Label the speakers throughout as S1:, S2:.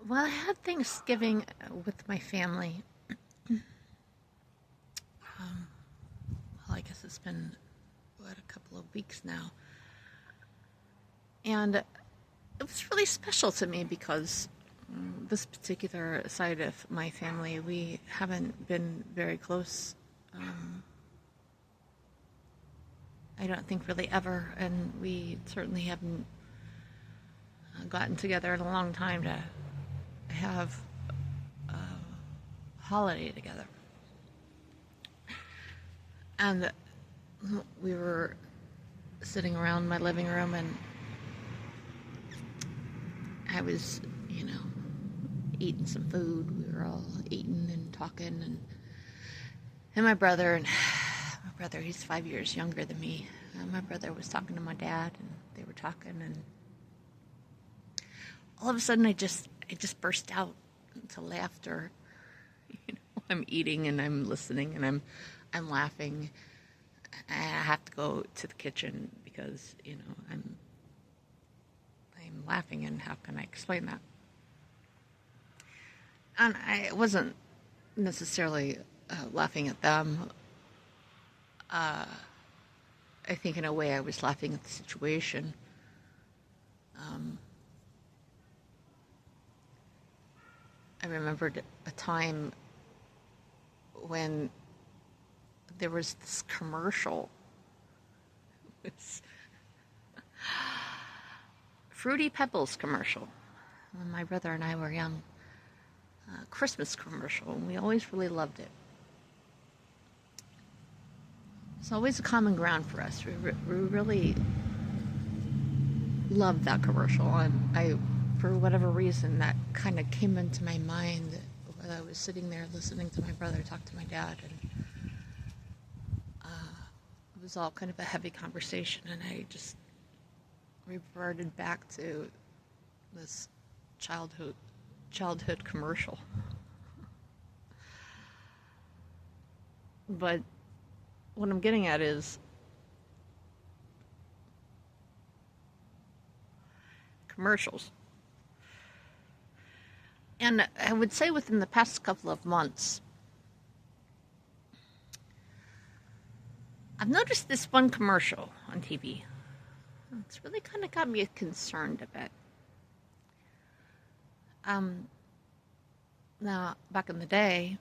S1: Well, I had Thanksgiving with my family. Um, well, I guess it's been, a couple of weeks now. And it was really special to me because this particular side of my family, we haven't been very close. Um, I don't think really ever, and we certainly haven't gotten together in a long time to have a holiday together. And we were sitting around my living room, and I was, eating some food. We were all eating and talking, and my brother, he's 5 years younger than me. My brother was talking to my dad, and they were talking, and all of a sudden, I just burst out into laughter. I'm eating and I'm listening and I'm laughing. I have to go to the kitchen because I'm laughing, and how can I explain that? And I wasn't necessarily laughing at them. I think in a way I was laughing at the situation. Um, I remembered a time when there was this commercial. It's Fruity Pebbles commercial. When my brother and I were young, Christmas commercial, and we always really loved it. It's always a common ground for us. We really loved that commercial, and for whatever reason, that kind of came into my mind while I was sitting there listening to my brother talk to my dad, and it was all kind of a heavy conversation, and I just reverted back to this childhood commercial. But what I'm getting at is commercials. And I would say within the past couple of months, I've noticed this one commercial on TV. It's really kind of got me concerned a bit. Now, back in the day,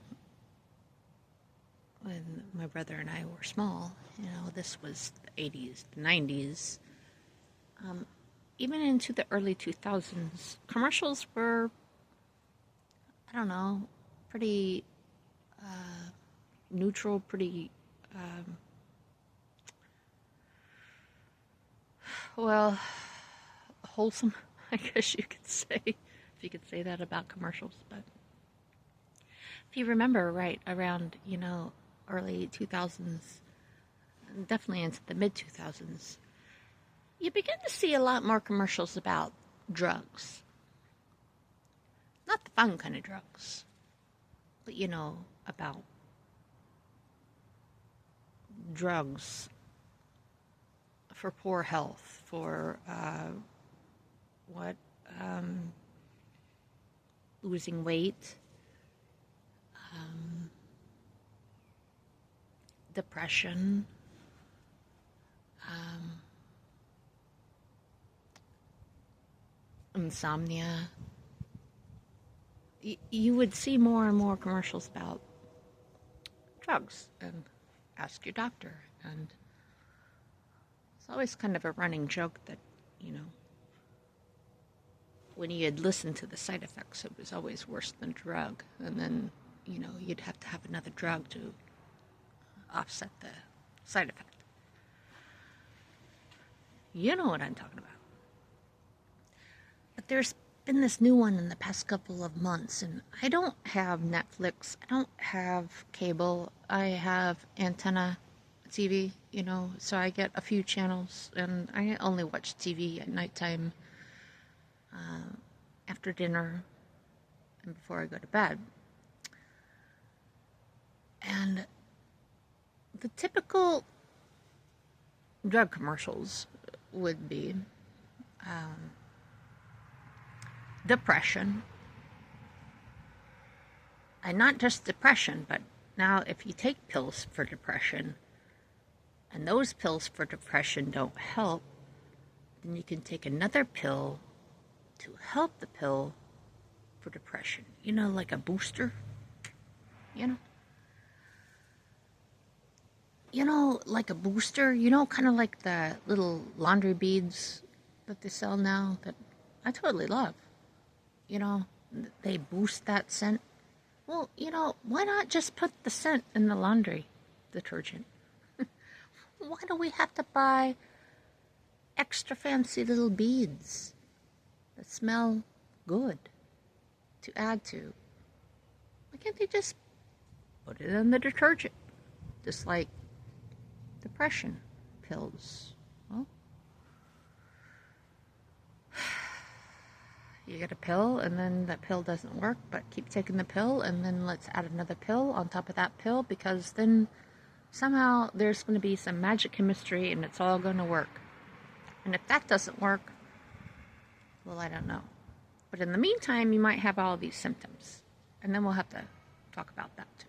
S1: when my brother and I were small, this was the 80s, the 90s, even into the early 2000s, commercials were, I don't know, pretty neutral, pretty, well, wholesome, I guess you could say, if you could say that about commercials. But if you remember, right around, early 2000s, definitely into the mid 2000s, you begin to see a lot more commercials about drugs. Not the fun kind of drugs, but about drugs for poor health, for what, losing weight, depression, insomnia. You would see more and more commercials about drugs, and ask your doctor. And it's always kind of a running joke that, when you'd listen to the side effects, it was always worse than drug. And then, you'd have to have another drug to offset the side effect. You know what I'm talking about. But there's been this new one in the past couple of months, and I don't have Netflix, I don't have cable, I have antenna TV, so I get a few channels, and I only watch TV at nighttime, after dinner, and before I go to bed. And the typical drug commercials would be depression, and not just depression, but now if you take pills for depression and those pills for depression don't help, then you can take another pill to help the pill for depression. You know, like a booster, you know? Like a booster, kind of like the little laundry beads that they sell now that I totally love. You know, they boost that scent. Well, why not just put the scent in the laundry detergent? Why do we have to buy extra fancy little beads that smell good to add to? Why can't they just put it in the detergent? Just like depression pills. Well, you get a pill and then that pill doesn't work, but keep taking the pill and then let's add another pill on top of that pill, because then somehow there's going to be some magic chemistry and it's all going to work. And if that doesn't work, well, I don't know. But in the meantime, you might have all these symptoms, and then we'll have to talk about that too.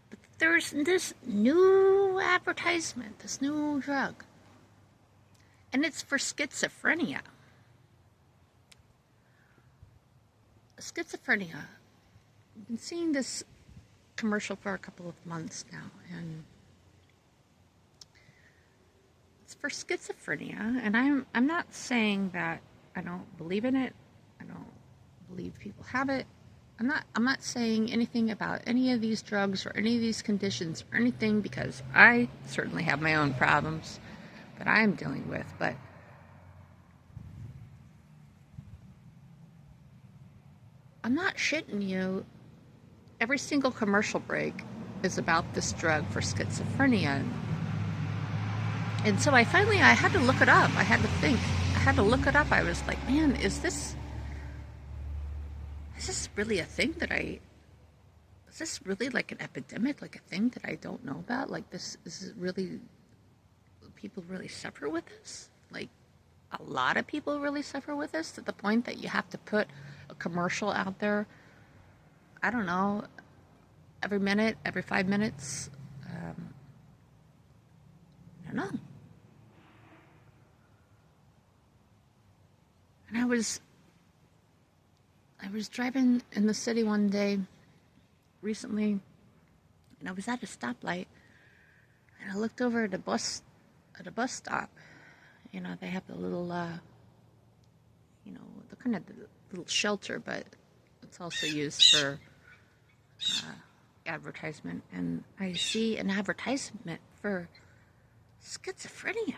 S1: But there's this new advertisement, this new drug, and it's for schizophrenia. Schizophrenia. I've been seeing this commercial for a couple of months now, and it's for schizophrenia. And I'm not saying that I don't believe in it. I don't believe people have it. I'm not saying anything about any of these drugs or any of these conditions or anything, because I certainly have my own problems that I'm dealing with, but I'm not shitting you. Every single commercial break is about this drug for schizophrenia. And so I had to look it up. I had to think. I had to look it up. I was like, man, is this really a thing is this really like an epidemic, like a thing that I don't know about? Like this, is really, people really suffer with this? Like a lot of people really suffer with this, to the point that you have to put a commercial out there, I don't know, every minute, every 5 minutes. I don't know. And I was driving in the city one day recently, and I was at a stoplight, and I looked over at a bus stop. They have the little, the kind of the little shelter, but it's also used for advertisement. And I see an advertisement for schizophrenia.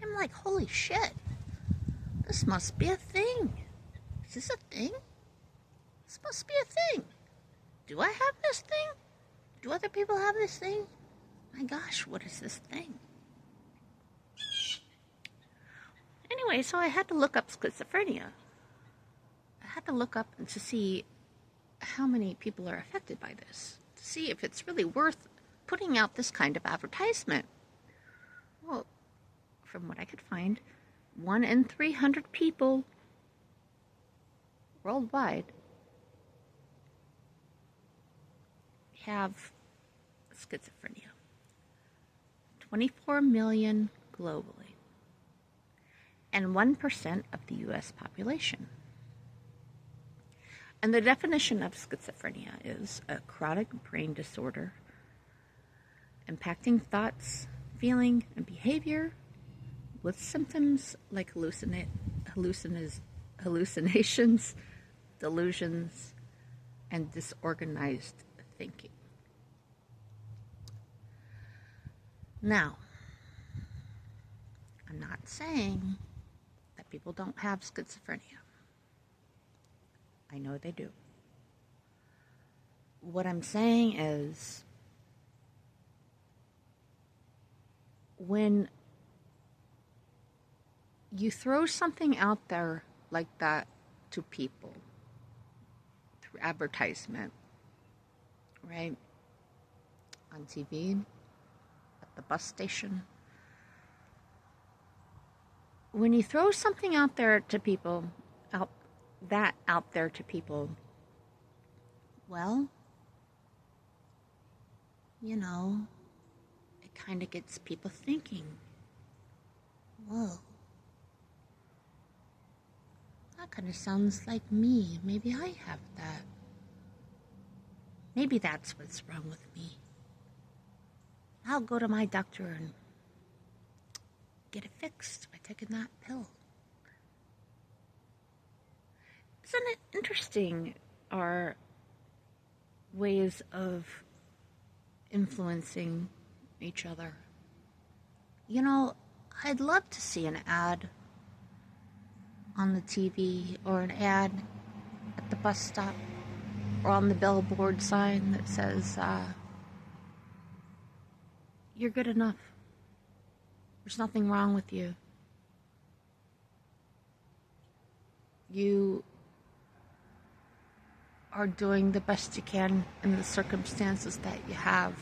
S1: I'm like, holy shit, this must be a thing. Is this a thing? This must be a thing. Do I have this thing? Do other people have this thing? My gosh, what is this thing? Anyway, so I had to look up schizophrenia. I had to look up to see how many people are affected by this, to see if it's really worth putting out this kind of advertisement. Well, from what I could find, 1 in 300 people worldwide have schizophrenia. 24 million globally, and 1% of the U.S. population. And the definition of schizophrenia is a chronic brain disorder impacting thoughts, feeling, and behavior, with symptoms like hallucinations, delusions, and disorganized thinking. Now, I'm not saying that people don't have schizophrenia. I know they do. What I'm saying is, when you throw something out there like that to people through advertisement, right? On TV, at the bus station. When you throw something out there to people, that out there to people, well, you know, it kind of gets people thinking, whoa, that kind of sounds like me. Maybe I have that. Maybe that's what's wrong with me. I'll go to my doctor and get it fixed by taking that pill. Isn't it interesting, our ways of influencing each other? You know, I'd love to see an ad on the TV or an ad at the bus stop or on the billboard sign that says, you're good enough. There's nothing wrong with you. You are doing the best you can in the circumstances that you have.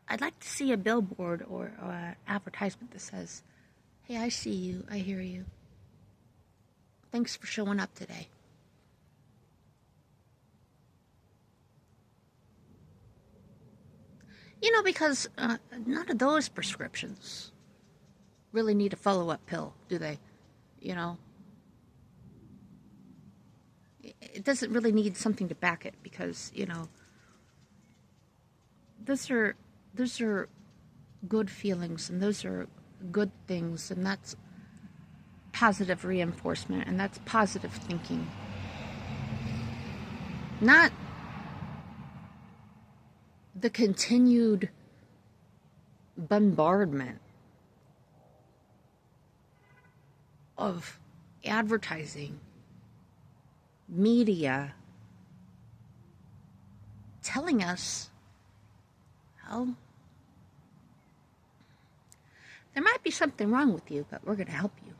S1: I'd like to see a billboard or an advertisement that says, hey, I see you, I hear you. Thanks for showing up today. You know, because none of those prescriptions really need a follow-up pill, do they? You know? It doesn't really need something to back it because, you know, those are good feelings and those are good things, and that's positive reinforcement and that's positive thinking. Not the continued bombardment of advertising, media, telling us, well, there might be something wrong with you, but we're going to help you.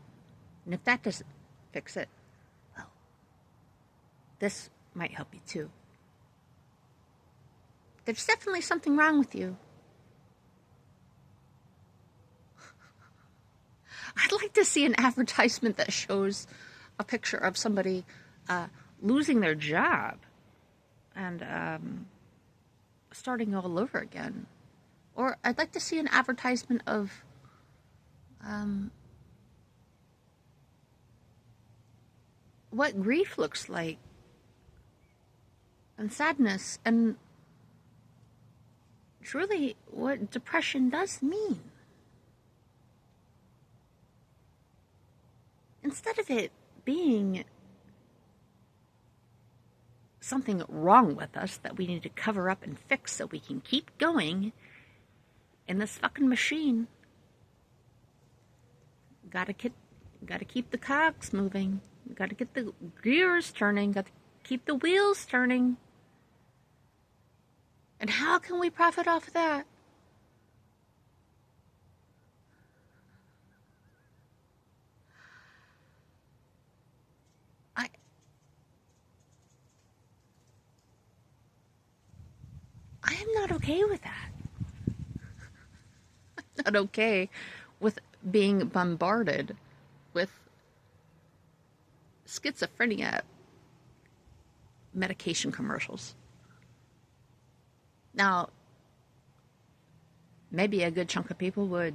S1: And if that doesn't fix it, well, this might help you too. There's definitely something wrong with you. I'd like to see an advertisement that shows a picture of somebody losing their job and starting all over again. Or I'd like to see an advertisement of what grief looks like and sadness and truly what depression does mean. Instead of it being something wrong with us that we need to cover up and fix so we can keep going in this fucking machine. Gotta keep the cogs moving. Gotta get the gears turning. Gotta keep the wheels turning. And how can we profit off of that? I am not okay with that. I'm not okay with being bombarded with schizophrenia medication commercials. Now, maybe a good chunk of people would,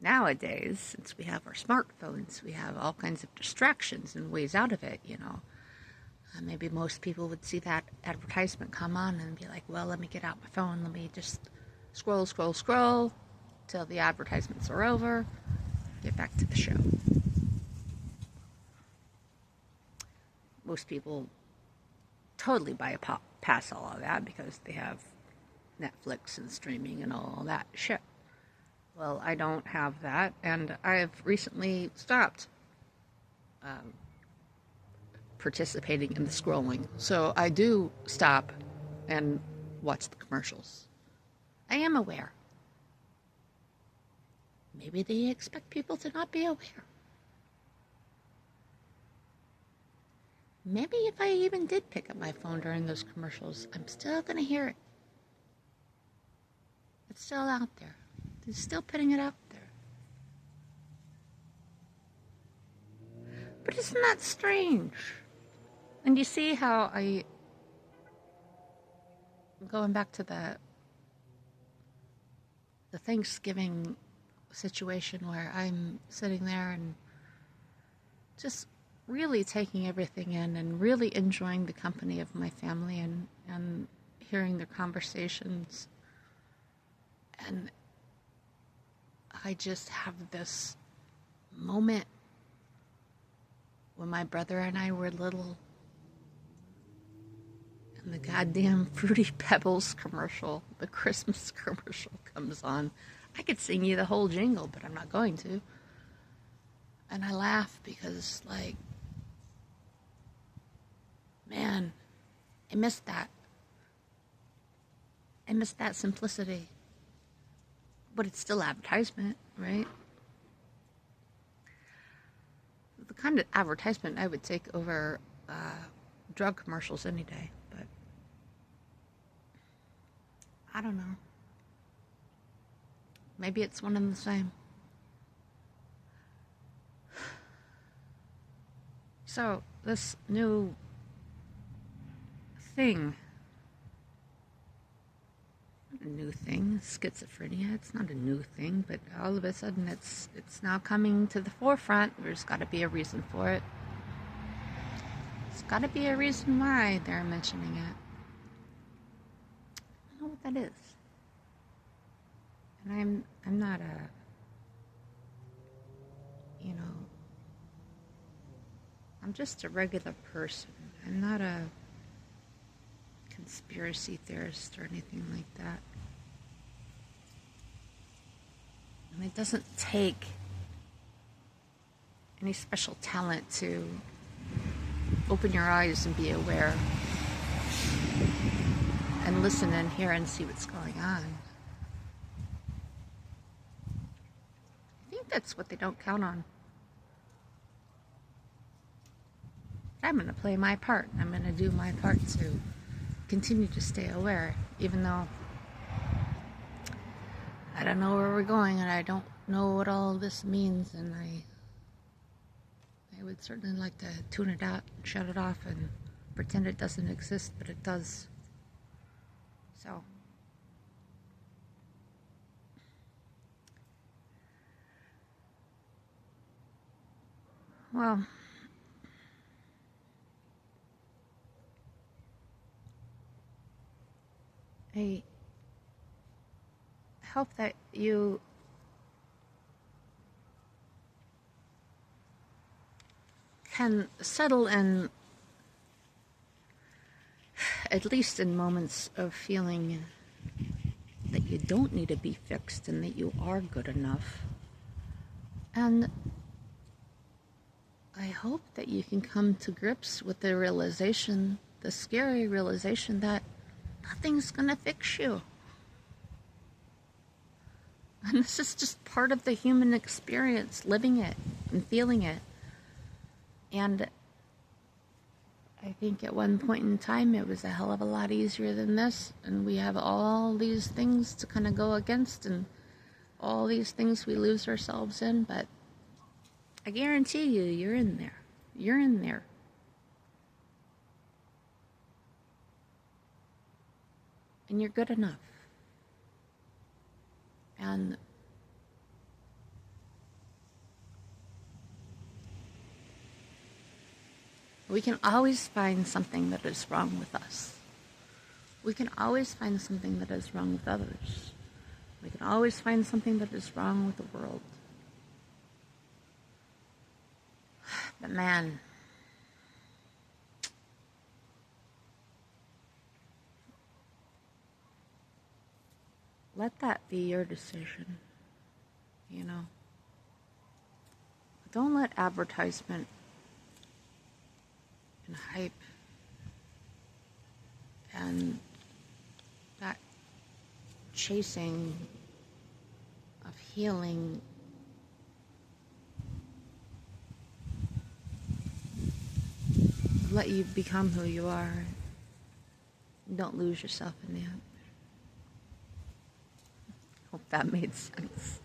S1: nowadays, since we have our smartphones, we have all kinds of distractions and ways out of it, you know. Maybe most people would see that advertisement come on and be like, well, let me get out my phone. Let me just scroll till the advertisements are over. Get back to the show. Most people totally bypass all of that because they have Netflix and streaming and all that shit. Well, I don't have that, and I've recently stopped participating in the scrolling. So I do stop and watch the commercials. I am aware. Maybe they expect people to not be aware. Maybe if I even did pick up my phone during those commercials, I'm still going to hear it. It's still out there. They're still putting it out there. But isn't that strange? And you see how going back to the Thanksgiving situation where I'm sitting there and just really taking everything in and really enjoying the company of my family and hearing their conversations. And I just have this moment when my brother and I were little and the goddamn Fruity Pebbles commercial, the Christmas commercial comes on. I could sing you the whole jingle, but I'm not going to. And I laugh because, like, man, I missed that. I missed that simplicity. But it's still advertisement, right? The kind of advertisement I would take over drug commercials any day, but I don't know. Maybe it's one and the same. So, this new thing, not a new thing, schizophrenia, it's not a new thing, but all of a sudden it's now coming to the forefront. There's got to be a reason for it. There's got to be a reason why they're mentioning it. I don't know what that is. And I'm not I'm just a regular person. I'm not a conspiracy theorist or anything like that. And it doesn't take any special talent to open your eyes and be aware and listen and hear and see what's going on. I think that's what they don't count on. I'm going to play my part. I'm going to do my part to continue to stay aware, even though I don't know where we're going and I don't know what all this means, and I would certainly like to tune it out, shut it off, and pretend it doesn't exist, but it does. So, well, I hope that you can settle in, at least in moments of feeling that you don't need to be fixed and that you are good enough. And I hope that you can come to grips with the realization, the scary realization, that nothing's gonna fix you. And this is just part of the human experience, living it and feeling it. And I think at one point in time it was a hell of a lot easier than this, and we have all these things to kind of go against and all these things we lose ourselves in, but I guarantee you, you're in there. You're in there. And you're good enough. And we can always find something that is wrong with us. We can always find something that is wrong with others. We can always find something that is wrong with the world. But man, let that be your decision, you know. Don't let advertisement and hype and that chasing of healing let you become who you are. Don't lose yourself in that. Hope that made sense.